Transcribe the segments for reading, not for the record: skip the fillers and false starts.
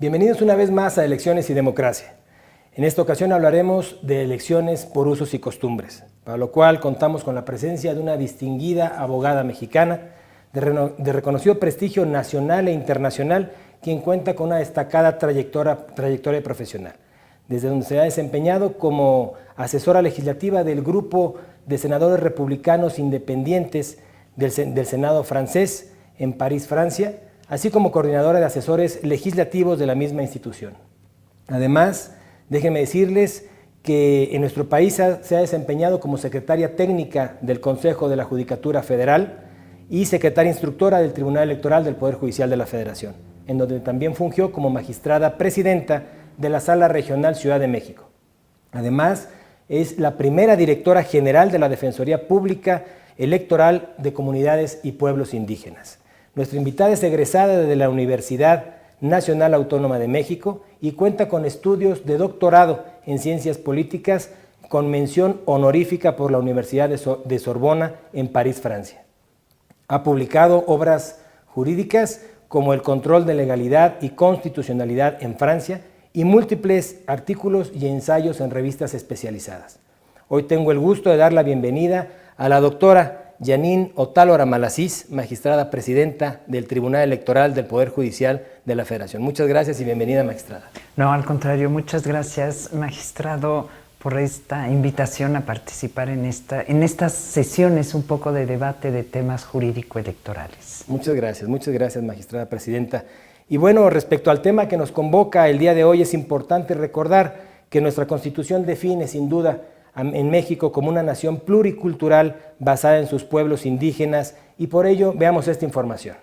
Bienvenidos una vez más a Elecciones y Democracia. En esta ocasión hablaremos de elecciones por usos y costumbres, para lo cual contamos con la presencia de una distinguida abogada mexicana de reconocido prestigio nacional e internacional, quien cuenta con una destacada trayectoria profesional, desde donde se ha desempeñado como asesora legislativa del grupo de senadores republicanos independientes del Senado francés en París, Francia, así como coordinadora de asesores legislativos de la misma institución. Además, déjenme decirles que en nuestro país se ha desempeñado como secretaria técnica del Consejo de la Judicatura Federal y secretaria instructora del Tribunal Electoral del Poder Judicial de la Federación, en donde también fungió como magistrada presidenta de la Sala Regional Ciudad de México. Además, es la primera directora general de la Defensoría Pública Electoral de Comunidades y Pueblos Indígenas. Nuestra invitada es egresada de la Universidad Nacional Autónoma de México y cuenta con estudios de doctorado en Ciencias Políticas con mención honorífica por la Universidad de Sorbona en París, Francia. Ha publicado obras jurídicas como El control de legalidad y constitucionalidad en Francia y múltiples artículos y ensayos en revistas especializadas. Hoy tengo el gusto de dar la bienvenida a la doctora Janine Otálora Malassís, magistrada presidenta del Tribunal Electoral del Poder Judicial de la Federación. Muchas gracias y bienvenida, magistrada. No, al contrario, muchas gracias, magistrado, por esta invitación a participar en estas sesiones un poco de debate de temas jurídico-electorales. Muchas gracias, magistrada presidenta. Y bueno, respecto al tema que nos convoca el día de hoy, es importante recordar que nuestra Constitución define, sin duda, en México como una nación pluricultural basada en sus pueblos indígenas, y por ello veamos esta información.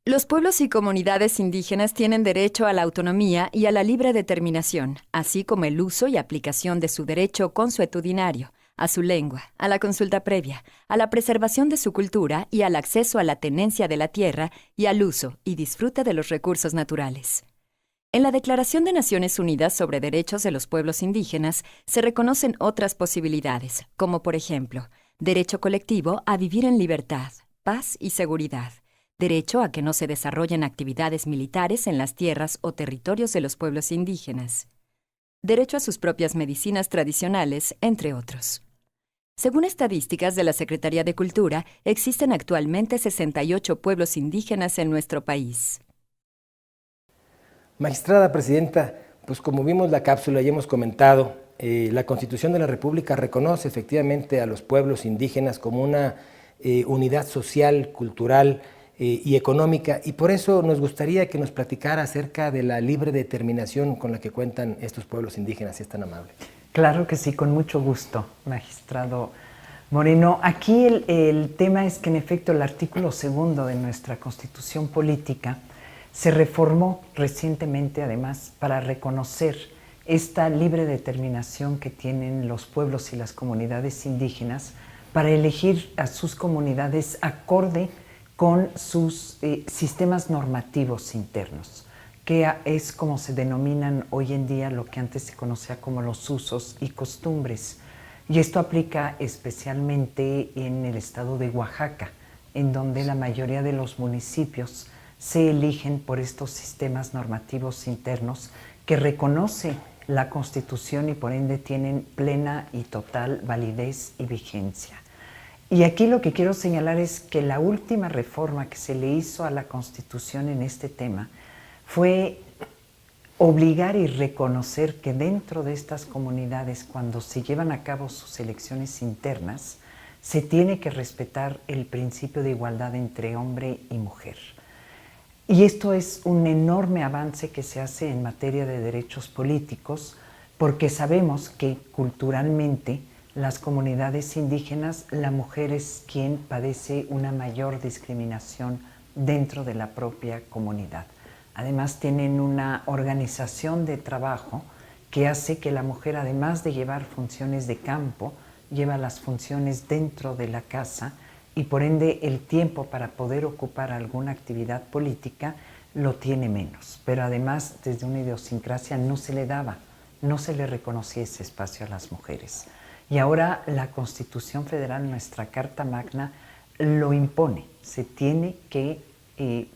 Los pueblos y comunidades indígenas tienen derecho a la autonomía y a la libre determinación, así como el uso y aplicación de su derecho consuetudinario, a su lengua, a la consulta previa, a la preservación de su cultura y al acceso a la tenencia de la tierra y al uso y disfrute de los recursos naturales. En la Declaración de Naciones Unidas sobre Derechos de los Pueblos Indígenas se reconocen otras posibilidades, como por ejemplo, derecho colectivo a vivir en libertad, paz y seguridad, derecho a que no se desarrollen actividades militares en las tierras o territorios de los pueblos indígenas, derecho a sus propias medicinas tradicionales, entre otros. Según estadísticas de la Secretaría de Cultura, existen actualmente 68 pueblos indígenas en nuestro país. Magistrada presidenta, pues como vimos la cápsula y hemos comentado, la Constitución de la República reconoce efectivamente a los pueblos indígenas como una unidad social, cultural y económica, y por eso nos gustaría que nos platicara acerca de la libre determinación con la que cuentan estos pueblos indígenas, si es tan amable. Claro que sí, con mucho gusto, magistrado Moreno. Aquí el tema es que en efecto el artículo 2 de nuestra Constitución Política se reformó recientemente, además, para reconocer esta libre determinación que tienen los pueblos y las comunidades indígenas para elegir a sus comunidades acorde con sus sistemas normativos internos, que es como se denominan hoy en día lo que antes se conocía como los usos y costumbres. Y esto aplica especialmente en el estado de Oaxaca, en donde la mayoría de los municipios se eligen por estos sistemas normativos internos que reconoce la Constitución y por ende tienen plena y total validez y vigencia. Y aquí lo que quiero señalar es que la última reforma que se le hizo a la Constitución en este tema fue obligar y reconocer que dentro de estas comunidades, cuando se llevan a cabo sus elecciones internas, se tiene que respetar el principio de igualdad entre hombre y mujer. Y esto es un enorme avance que se hace en materia de derechos políticos, porque sabemos que culturalmente las comunidades indígenas, la mujer es quien padece una mayor discriminación dentro de la propia comunidad. Además tienen una organización de trabajo que hace que la mujer, además de llevar funciones de campo, lleva las funciones dentro de la casa, y por ende el tiempo para poder ocupar alguna actividad política lo tiene menos. Pero además, desde una idiosincrasia no se le reconocía ese espacio a las mujeres. Y ahora la Constitución Federal, nuestra Carta Magna, lo impone. Se tiene que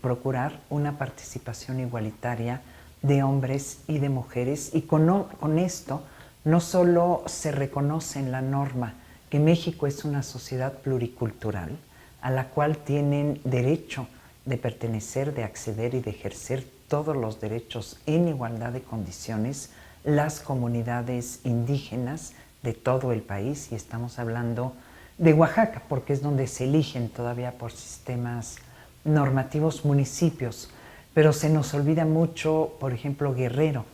procurar una participación igualitaria de hombres y de mujeres, y con esto no solo se reconoce en la norma que México es una sociedad pluricultural a la cual tienen derecho de pertenecer, de acceder y de ejercer todos los derechos en igualdad de condiciones las comunidades indígenas de todo el país, y estamos hablando de Oaxaca, porque es donde se eligen todavía por sistemas normativos municipios, pero se nos olvida mucho, por ejemplo, Guerrero.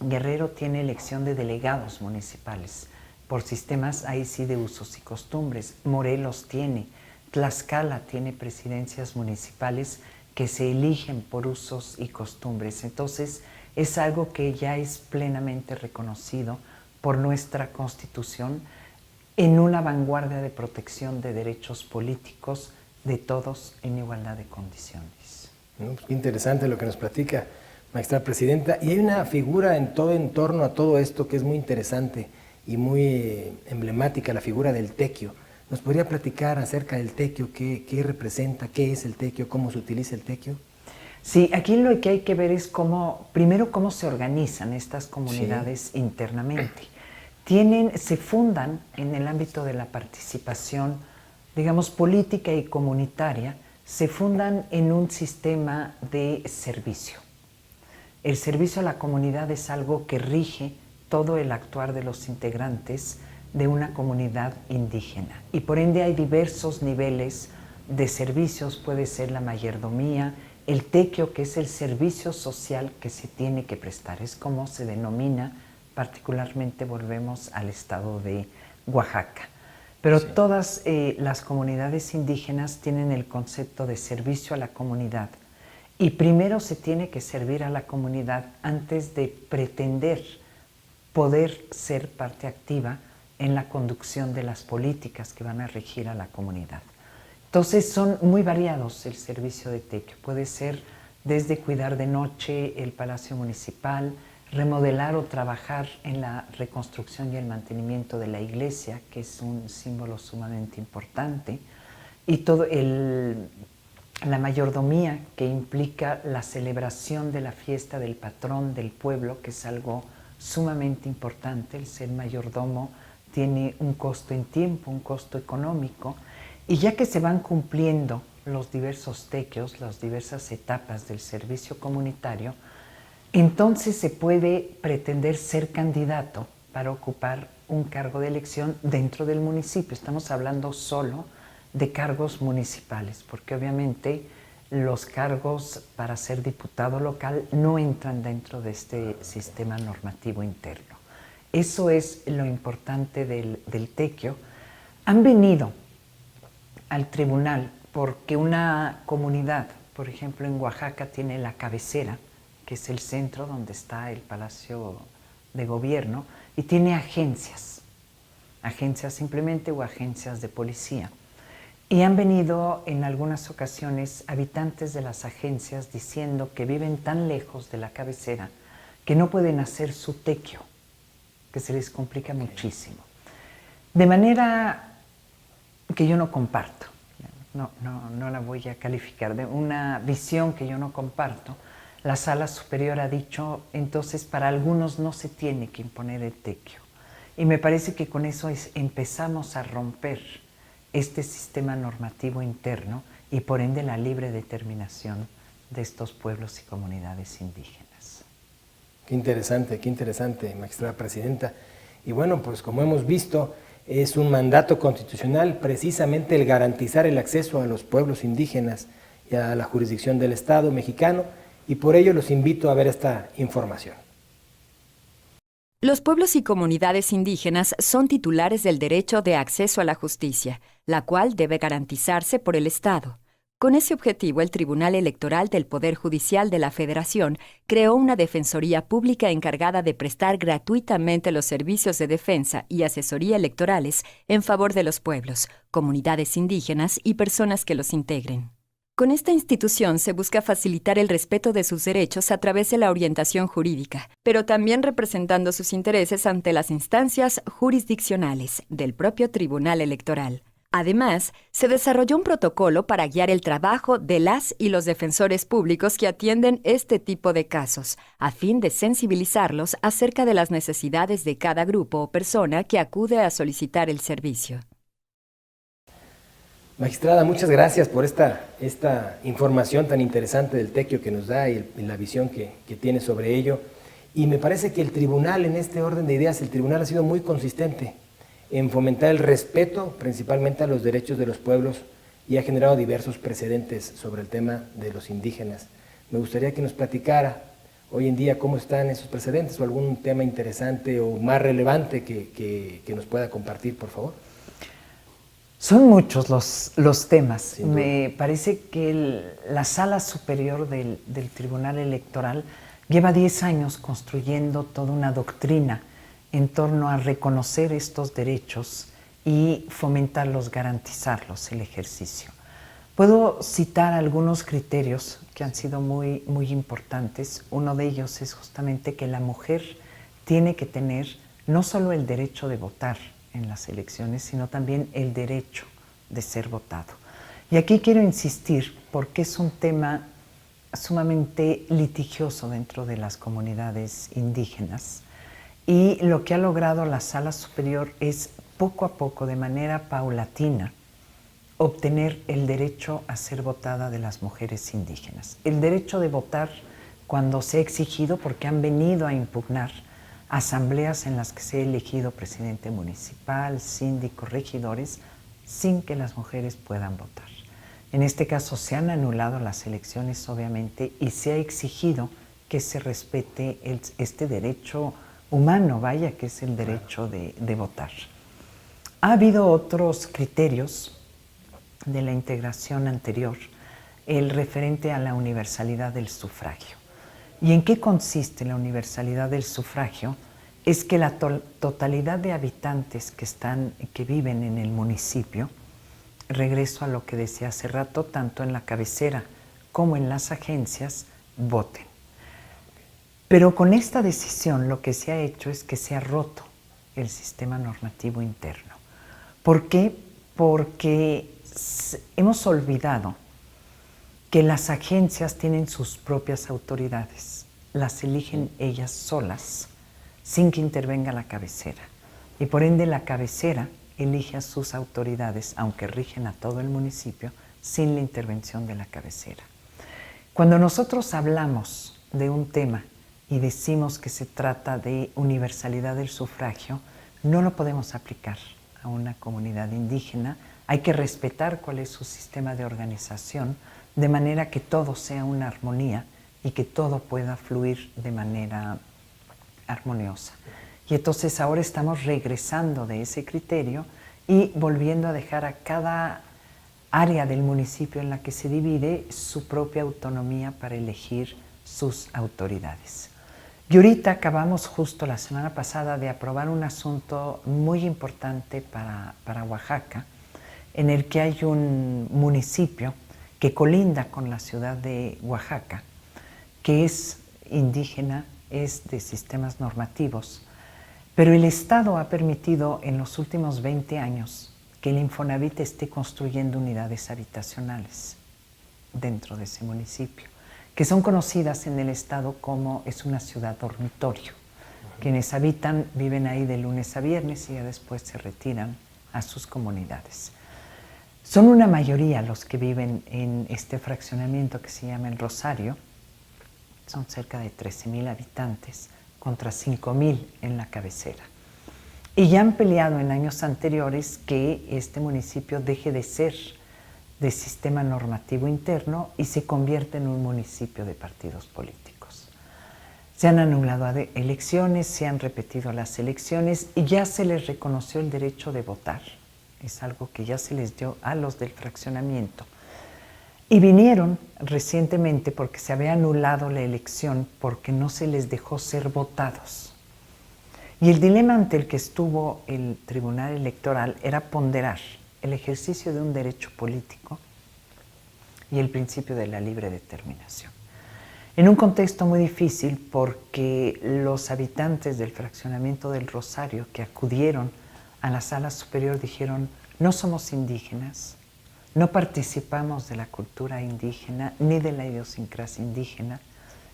Guerrero tiene elección de delegados municipales por sistemas ahí sí de usos y costumbres. Morelos tiene, Tlaxcala tiene presidencias municipales que se eligen por usos y costumbres. Entonces, es algo que ya es plenamente reconocido por nuestra Constitución en una vanguardia de protección de derechos políticos de todos en igualdad de condiciones. Pues qué interesante lo que nos platica, maestra presidenta. Y hay una figura en torno a todo esto que es muy interesante y muy emblemática, la figura del tequio. ¿Nos podría platicar acerca del tequio? ¿Qué representa? ¿Qué es el tequio? ¿Cómo se utiliza el tequio? Sí, aquí lo que hay que ver es primero cómo se organizan estas comunidades internamente. Se fundan en el ámbito de la participación, digamos, política y comunitaria, se fundan en un sistema de servicio. El servicio a la comunidad es algo que rige todo el actuar de los integrantes de una comunidad indígena, y por ende hay diversos niveles de servicios. Puede ser la mayordomía, el tequio, que es el servicio social que se tiene que prestar, es como se denomina, particularmente volvemos al estado de Oaxaca. Pero sí, todas las comunidades indígenas tienen el concepto de servicio a la comunidad, y primero se tiene que servir a la comunidad antes de pretender poder ser parte activa en la conducción de las políticas que van a regir a la comunidad. Entonces son muy variados el servicio de tequio. Puede ser desde cuidar de noche el Palacio Municipal, remodelar o trabajar en la reconstrucción y el mantenimiento de la iglesia, que es un símbolo sumamente importante, y la mayordomía, que implica la celebración de la fiesta del patrón del pueblo, que es algo sumamente importante. El ser mayordomo tiene un costo en tiempo, un costo económico, y ya que se van cumpliendo los diversos tequios, las diversas etapas del servicio comunitario, entonces se puede pretender ser candidato para ocupar un cargo de elección dentro del municipio. Estamos hablando solo de cargos municipales, porque obviamente los cargos para ser diputado local no entran dentro de este sistema normativo interno. Eso es lo importante del tequio. Han venido al tribunal porque una comunidad, por ejemplo en Oaxaca, tiene la cabecera, que es el centro donde está el Palacio de Gobierno, y tiene agencias simplemente, o agencias de policía. Y han venido en algunas ocasiones habitantes de las agencias diciendo que viven tan lejos de la cabecera que no pueden hacer su tequio, que se les complica muchísimo. De manera que yo no comparto, no la voy a calificar, de una visión que yo no comparto. La Sala Superior ha dicho, entonces para algunos no se tiene que imponer el tequio. Y me parece que con eso empezamos a romper este sistema normativo interno y por ende la libre determinación de estos pueblos y comunidades indígenas. Qué interesante, maestra presidenta. Y bueno, pues como hemos visto, es un mandato constitucional precisamente el garantizar el acceso a los pueblos indígenas y a la jurisdicción del Estado mexicano, y por ello los invito a ver esta información. Los pueblos y comunidades indígenas son titulares del derecho de acceso a la justicia, la cual debe garantizarse por el Estado. Con ese objetivo, el Tribunal Electoral del Poder Judicial de la Federación creó una defensoría pública encargada de prestar gratuitamente los servicios de defensa y asesoría electorales en favor de los pueblos, comunidades indígenas y personas que los integren. Con esta institución se busca facilitar el respeto de sus derechos a través de la orientación jurídica, pero también representando sus intereses ante las instancias jurisdiccionales del propio Tribunal Electoral. Además, se desarrolló un protocolo para guiar el trabajo de las y los defensores públicos que atienden este tipo de casos, a fin de sensibilizarlos acerca de las necesidades de cada grupo o persona que acude a solicitar el servicio. Magistrada, muchas gracias por esta información tan interesante del tequio que nos da y la visión que tiene sobre ello. Y me parece que el tribunal, en este orden de ideas, el tribunal ha sido muy consistente en fomentar el respeto principalmente a los derechos de los pueblos y ha generado diversos precedentes sobre el tema de los indígenas. Me gustaría que nos platicara hoy en día cómo están esos precedentes o algún tema interesante o más relevante que nos pueda compartir, por favor. Son muchos los temas. Me parece que la Sala Superior del Tribunal Electoral lleva 10 años construyendo toda una doctrina en torno a reconocer estos derechos y fomentarlos, garantizarlos, el ejercicio. Puedo citar algunos criterios que han sido muy importantes. Uno de ellos es justamente que la mujer tiene que tener no solo el derecho de votar en las elecciones, sino también el derecho de ser votado. Y aquí quiero insistir porque es un tema sumamente litigioso dentro de las comunidades indígenas. Y lo que ha logrado la Sala Superior es poco a poco, de manera paulatina, obtener el derecho a ser votada de las mujeres indígenas. El derecho de votar cuando se ha exigido, porque han venido a impugnar asambleas en las que se ha elegido presidente municipal, síndicos, regidores, sin que las mujeres puedan votar. En este caso se han anulado las elecciones, obviamente, y se ha exigido que se respete este derecho humano, vaya, que es el derecho de votar. Ha habido otros criterios de la integración anterior, el referente a la universalidad del sufragio. ¿Y en qué consiste la universalidad del sufragio? Es que la totalidad de habitantes que viven en el municipio, regreso a lo que decía hace rato, tanto en la cabecera como en las agencias, voten. Pero con esta decisión lo que se ha hecho es que se ha roto el sistema normativo interno. ¿Por qué? Porque hemos olvidado que las agencias tienen sus propias autoridades, las eligen ellas solas, sin que intervenga la cabecera. Y por ende la cabecera elige a sus autoridades, aunque rigen a todo el municipio, sin la intervención de la cabecera. Cuando nosotros hablamos de un tema y decimos que se trata de universalidad del sufragio, no lo podemos aplicar a una comunidad indígena. Hay que respetar cuál es su sistema de organización, de manera que todo sea una armonía y que todo pueda fluir de manera armoniosa. Y entonces ahora estamos regresando de ese criterio y volviendo a dejar a cada área del municipio en la que se divide su propia autonomía para elegir sus autoridades. Y ahorita acabamos justo la semana pasada de aprobar un asunto muy importante para Oaxaca, en el que hay un municipio que colinda con la ciudad de Oaxaca, que es indígena, es de sistemas normativos, pero el Estado ha permitido en los últimos 20 años que el Infonavit esté construyendo unidades habitacionales dentro de ese municipio, que son conocidas en el Estado como es una ciudad dormitorio. Quienes habitan viven ahí de lunes a viernes y ya después se retiran a sus comunidades. Son una mayoría los que viven en este fraccionamiento que se llama El Rosario. Son cerca de 13,000 habitantes contra 5,000 en la cabecera. Y ya han peleado en años anteriores que este municipio deje de ser de sistema normativo interno y se convierte en un municipio de partidos políticos. Se han anulado elecciones, se han repetido las elecciones y ya se les reconoció el derecho de votar. Es algo que ya se les dio a los del fraccionamiento. Y vinieron recientemente porque se había anulado la elección porque no se les dejó ser votados. Y el dilema ante el que estuvo el Tribunal Electoral era ponderar el ejercicio de un derecho político y el principio de la libre determinación. En un contexto muy difícil porque los habitantes del fraccionamiento del Rosario que acudieron a la sala superior dijeron, no somos indígenas, no participamos de la cultura indígena ni de la idiosincrasia indígena,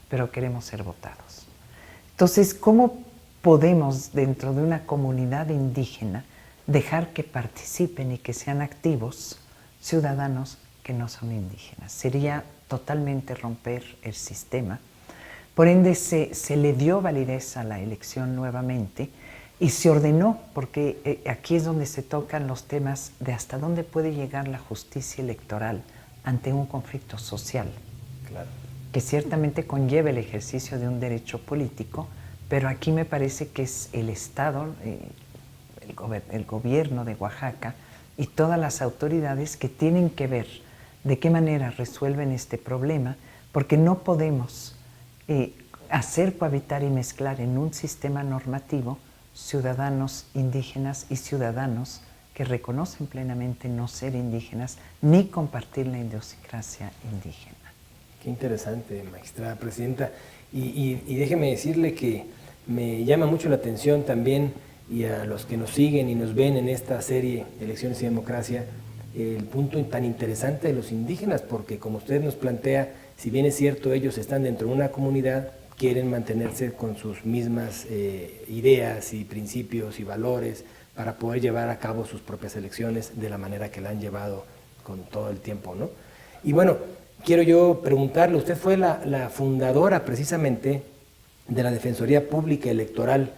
pero queremos ser votados. Entonces, ¿cómo podemos dentro de una comunidad indígena dejar que participen y que sean activos ciudadanos que no son indígenas? Sería totalmente romper el sistema. Por ende, se le dio validez a la elección nuevamente y se ordenó, porque aquí es donde se tocan los temas de hasta dónde puede llegar la justicia electoral ante un conflicto social, Claro. que ciertamente conlleva el ejercicio de un derecho político, pero aquí me parece que es el Estado, el gobierno de Oaxaca y todas las autoridades que tienen que ver de qué manera resuelven este problema, porque no podemos hacer cohabitar y mezclar en un sistema normativo ciudadanos indígenas y ciudadanos que reconocen plenamente no ser indígenas ni compartir la idiosincrasia indígena. Qué interesante, magistrada presidenta. Y déjeme decirle que me llama mucho la atención también, y a los que nos siguen y nos ven en esta serie Elecciones y Democracia, el punto tan interesante de los indígenas, porque como usted nos plantea, si bien es cierto, ellos están dentro de una comunidad, quieren mantenerse con sus mismas ideas y principios y valores para poder llevar a cabo sus propias elecciones de la manera que la han llevado con todo el tiempo, ¿no? Y bueno, quiero yo preguntarle, usted fue la fundadora precisamente de la Defensoría Pública Electoral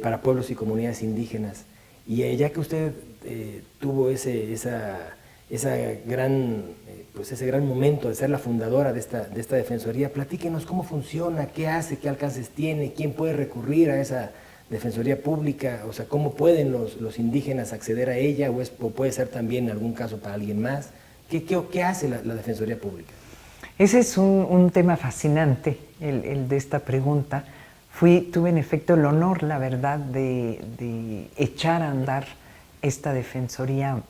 para Pueblos y Comunidades Indígenas, y ya que usted tuvo ese gran momento de ser la fundadora de esta defensoría, platíquenos cómo funciona, qué hace, qué alcances tiene, quién puede recurrir a esa defensoría pública, o sea, cómo pueden los indígenas acceder a ella, o puede ser también en algún caso para alguien más. ¿Qué hace la defensoría pública? Ese es un tema fascinante, el de esta pregunta. Tuve en efecto el honor, la verdad, de echar a andar esta Defensoría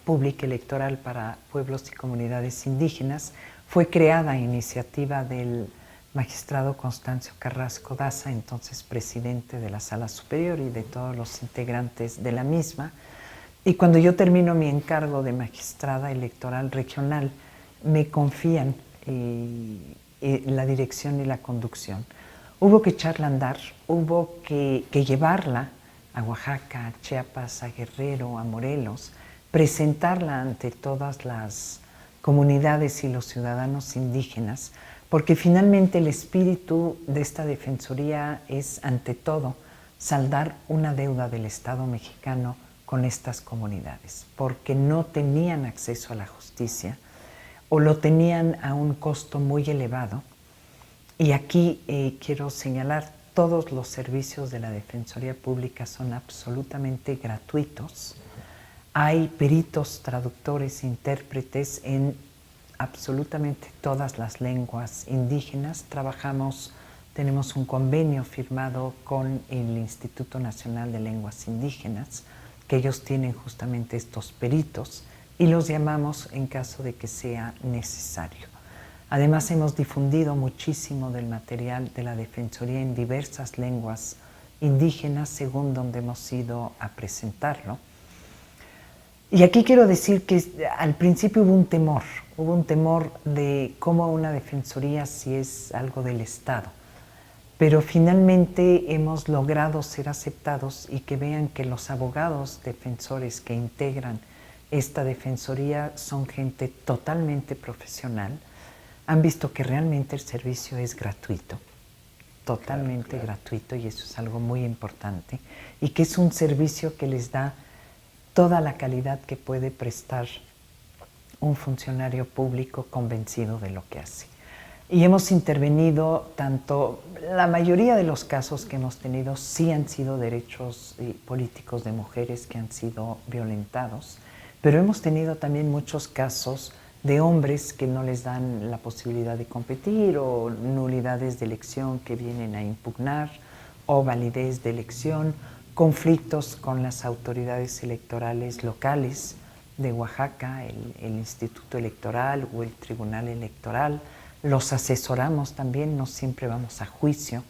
Pública Electoral para Pueblos y Comunidades Indígenas. Fue creada a iniciativa del magistrado Constancio Carrasco Daza, entonces presidente de la Sala Superior, y de todos los integrantes de la misma. Y cuando yo termino mi encargo de magistrada electoral regional, me confían la dirección y la conducción. Hubo que echarla a andar, hubo que llevarla a Oaxaca, a Chiapas, a Guerrero, a Morelos, presentarla ante todas las comunidades y los ciudadanos indígenas, porque finalmente el espíritu de esta defensoría es, ante todo, saldar una deuda del Estado mexicano con estas comunidades, porque no tenían acceso a la justicia o lo tenían a un costo muy elevado. Y aquí quiero señalar, todos los servicios de la Defensoría Pública son absolutamente gratuitos. Hay peritos, traductores, intérpretes en absolutamente todas las lenguas indígenas. Tenemos un convenio firmado con el Instituto Nacional de Lenguas Indígenas, que ellos tienen justamente estos peritos y los llamamos en caso de que sea necesario. Además, hemos difundido muchísimo del material de la Defensoría en diversas lenguas indígenas según donde hemos ido a presentarlo. Y aquí quiero decir que al principio hubo un temor de cómo una defensoría si es algo del Estado, pero finalmente hemos logrado ser aceptados y que vean que los abogados defensores que integran esta defensoría son gente totalmente profesional. Han visto que realmente el servicio es gratuito, totalmente gratuito, y eso es algo muy importante, y que es un servicio que les da toda la calidad que puede prestar un funcionario público convencido de lo que hace. Y hemos intervenido tanto, la mayoría de los casos que hemos tenido sí han sido derechos políticos de mujeres que han sido violentados, pero hemos tenido también muchos casos de hombres que no les dan la posibilidad de competir, o nulidades de elección que vienen a impugnar, o validez de elección, conflictos con las autoridades electorales locales de Oaxaca, el Instituto Electoral o el Tribunal Electoral. Los asesoramos también, no siempre vamos a juicio.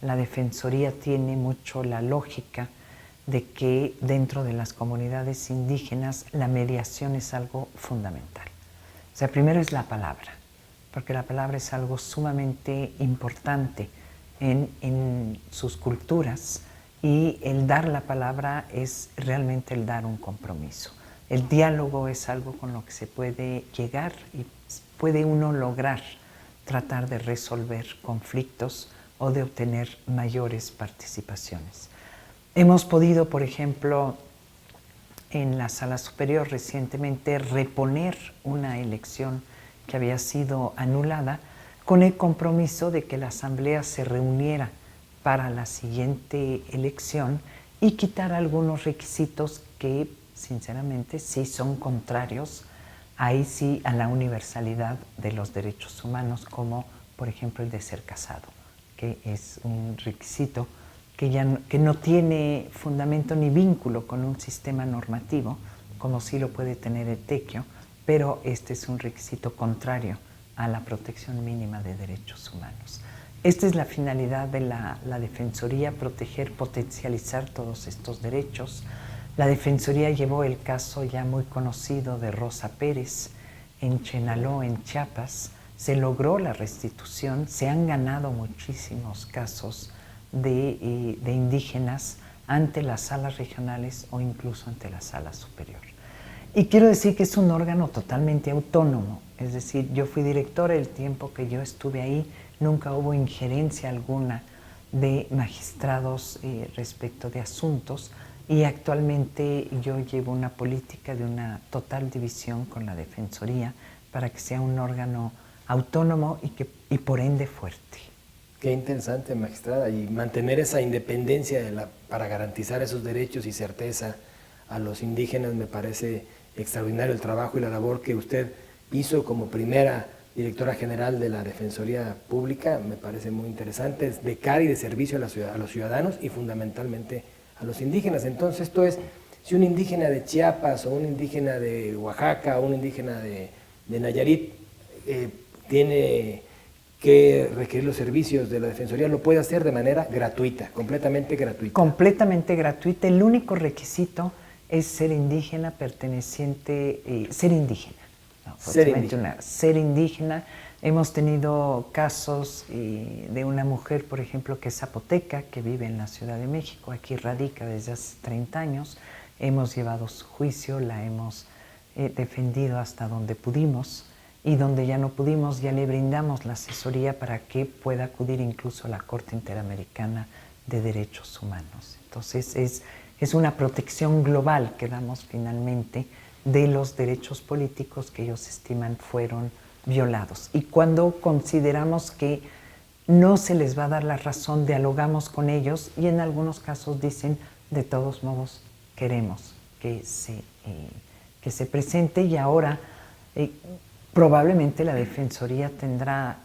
La Defensoría tiene mucho la lógica de que dentro de las comunidades indígenas la mediación es algo fundamental. O sea, primero es la palabra, porque la palabra es algo sumamente importante en sus culturas, y el dar la palabra es realmente el dar un compromiso. El diálogo es algo con lo que se puede llegar y puede uno lograr tratar de resolver conflictos o de obtener mayores participaciones. Hemos podido, por ejemplo, en la Sala Superior recientemente reponer una elección que había sido anulada con el compromiso de que la Asamblea se reuniera para la siguiente elección y quitar algunos requisitos que, sinceramente, sí son contrarios, ahí sí, a la universalidad de los derechos humanos, como por ejemplo el de ser casado, que es un requisito que no tiene fundamento ni vínculo con un sistema normativo, como sí lo puede tener el tequio, pero este es un requisito contrario a la protección mínima de derechos humanos. Esta es la finalidad de la Defensoría: proteger, potencializar todos estos derechos. La Defensoría llevó el caso ya muy conocido de Rosa Pérez en Chenaló, en Chiapas. Se logró la restitución, se han ganado muchísimos casos de indígenas ante las salas regionales o incluso ante la Sala Superior. Y quiero decir que es un órgano totalmente autónomo, es decir, yo fui directora el tiempo que yo estuve ahí, nunca hubo injerencia alguna de magistrados respecto de asuntos, y actualmente yo llevo una política de una total división con la Defensoría para que sea un órgano autónomo y por ende fuerte. Qué interesante, magistrada, y mantener esa independencia para garantizar esos derechos y certeza a los indígenas. Me parece extraordinario el trabajo y la labor que usted hizo como primera directora general de la Defensoría Pública. Me parece muy interesante, es de cara y de servicio a los ciudadanos y fundamentalmente a los indígenas. Entonces, esto es, si un indígena de Chiapas o un indígena de Oaxaca o un indígena de Nayarit tiene que requerir los servicios de la Defensoría, lo puede hacer de manera gratuita, completamente gratuita. Completamente gratuita. El único requisito es ser indígena, perteneciente, ser indígena. No, ser indígena. Hemos tenido casos de una mujer, por ejemplo, que es zapoteca, que vive en la Ciudad de México, aquí radica desde hace 30 años. Hemos llevado su juicio, la hemos defendido hasta donde pudimos, y donde ya no pudimos, ya le brindamos la asesoría para que pueda acudir incluso a la Corte Interamericana de Derechos Humanos. Entonces es una protección global que damos finalmente de los derechos políticos que ellos estiman fueron violados. Y cuando consideramos que no se les va a dar la razón, dialogamos con ellos y en algunos casos dicen, de todos modos, queremos que se presente, y ahora probablemente la Defensoría tendrá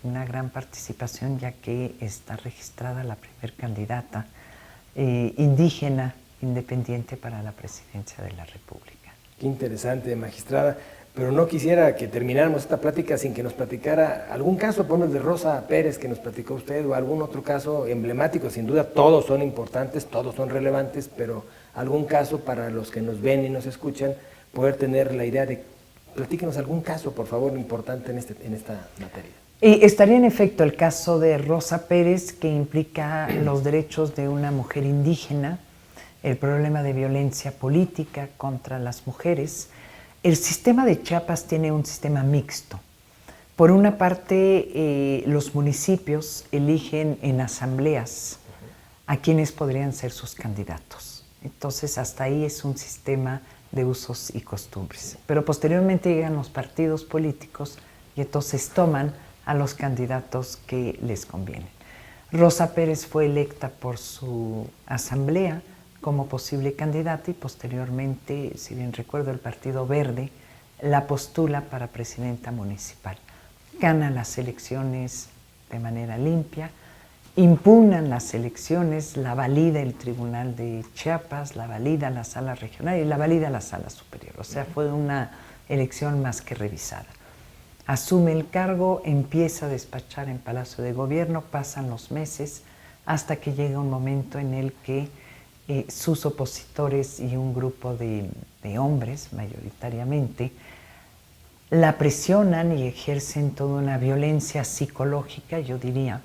una gran participación, ya que está registrada la primer candidata indígena independiente para la presidencia de la República. Qué interesante, magistrada. Pero no quisiera que termináramos esta plática sin que nos platicara algún caso, por el de Rosa Pérez que nos platicó usted, o algún otro caso emblemático. Sin duda todos son importantes, todos son relevantes, pero algún caso para los que nos ven y nos escuchan, poder tener la idea de, platíquenos algún caso, por favor, importante en esta materia. Estaría en efecto el caso de Rosa Pérez, que implica los derechos de una mujer indígena, el problema de violencia política contra las mujeres. El sistema de Chiapas tiene un sistema mixto. Por una parte, los municipios eligen en asambleas a quienes podrían ser sus candidatos. Entonces, hasta ahí es un sistema de usos y costumbres. Pero posteriormente llegan los partidos políticos y entonces toman a los candidatos que les convienen. Rosa Pérez fue electa por su asamblea como posible candidata y posteriormente, si bien recuerdo, el Partido Verde la postula para presidenta municipal. Gana las elecciones de manera limpia, impugnan las elecciones, la valida el Tribunal de Chiapas, la valida la Sala Regional y la valida la Sala Superior. O sea, fue una elección más que revisada. Asume el cargo, empieza a despachar en Palacio de Gobierno, pasan los meses hasta que llega un momento en el que sus opositores y un grupo de hombres, mayoritariamente, la presionan y ejercen toda una violencia psicológica, yo diría,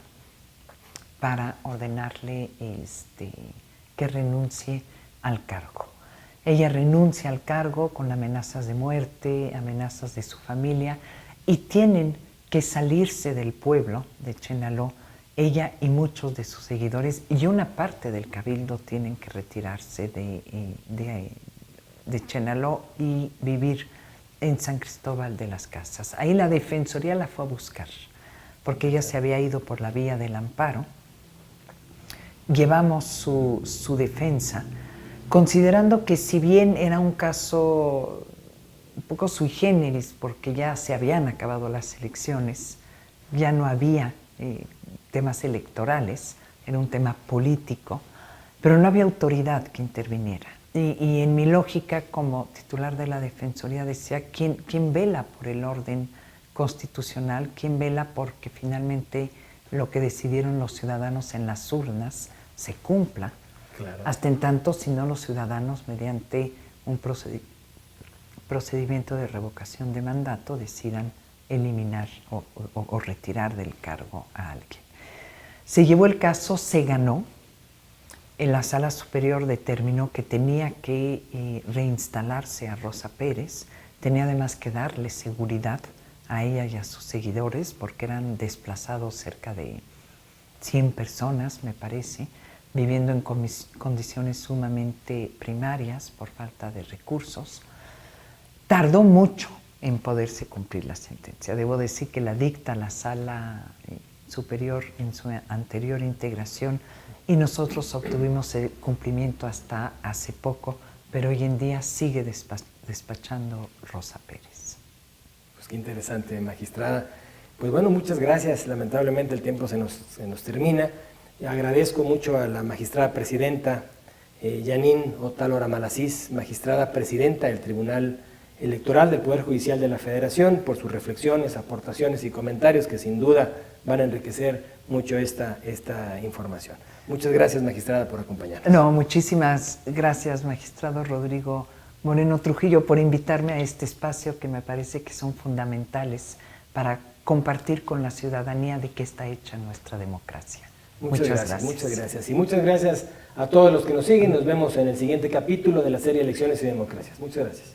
para ordenarle que renuncie al cargo. Ella renuncia al cargo con amenazas de muerte, amenazas de su familia, y tienen que salirse del pueblo de Chenaló. Ella y muchos de sus seguidores y una parte del cabildo tienen que retirarse de Chenaló y vivir en San Cristóbal de las Casas. Ahí la Defensoría la fue a buscar, porque ella se había ido por la vía del amparo. Llevamos su defensa, considerando que si bien era un caso un poco sui generis, porque ya se habían acabado las elecciones, ya no había temas electorales, era un tema político, pero no había autoridad que interviniera. Y en mi lógica como titular de la Defensoría decía, ¿quién vela por el orden constitucional? ¿Quién vela porque finalmente lo que decidieron los ciudadanos en las urnas se cumpla? Claro. Hasta en tanto, si no los ciudadanos, mediante un procedimiento de revocación de mandato, decidan eliminar o retirar del cargo a alguien. Se llevó el caso, se ganó. En la Sala Superior determinó que tenía que reinstalarse a Rosa Pérez, tenía además que darle seguridad a ella y a sus seguidores, porque eran desplazados cerca de 100 personas, me parece, viviendo en condiciones sumamente precarias por falta de recursos. Tardó mucho en poderse cumplir la sentencia. Debo decir que la dicta la Sala Superior en su anterior integración y nosotros obtuvimos el cumplimiento hasta hace poco, pero hoy en día sigue despachando Rosa Pérez. Pues qué interesante, magistrada. Pues bueno, muchas gracias. Lamentablemente el tiempo se nos termina. Agradezco mucho a la magistrada presidenta Yanín Otálora Malassís, magistrada presidenta del Tribunal Electoral del Poder Judicial de la Federación, por sus reflexiones, aportaciones y comentarios que sin duda van a enriquecer mucho esta información. Muchas gracias, magistrada, por acompañarnos. No, muchísimas gracias, magistrado Rodrigo Moreno Trujillo, por invitarme a este espacio que me parece que son fundamentales para compartir con la ciudadanía de qué está hecha nuestra democracia. Muchas gracias. Muchas gracias. Y muchas gracias a todos los que nos siguen. Nos vemos en el siguiente capítulo de la serie Elecciones y Democracias. Muchas gracias.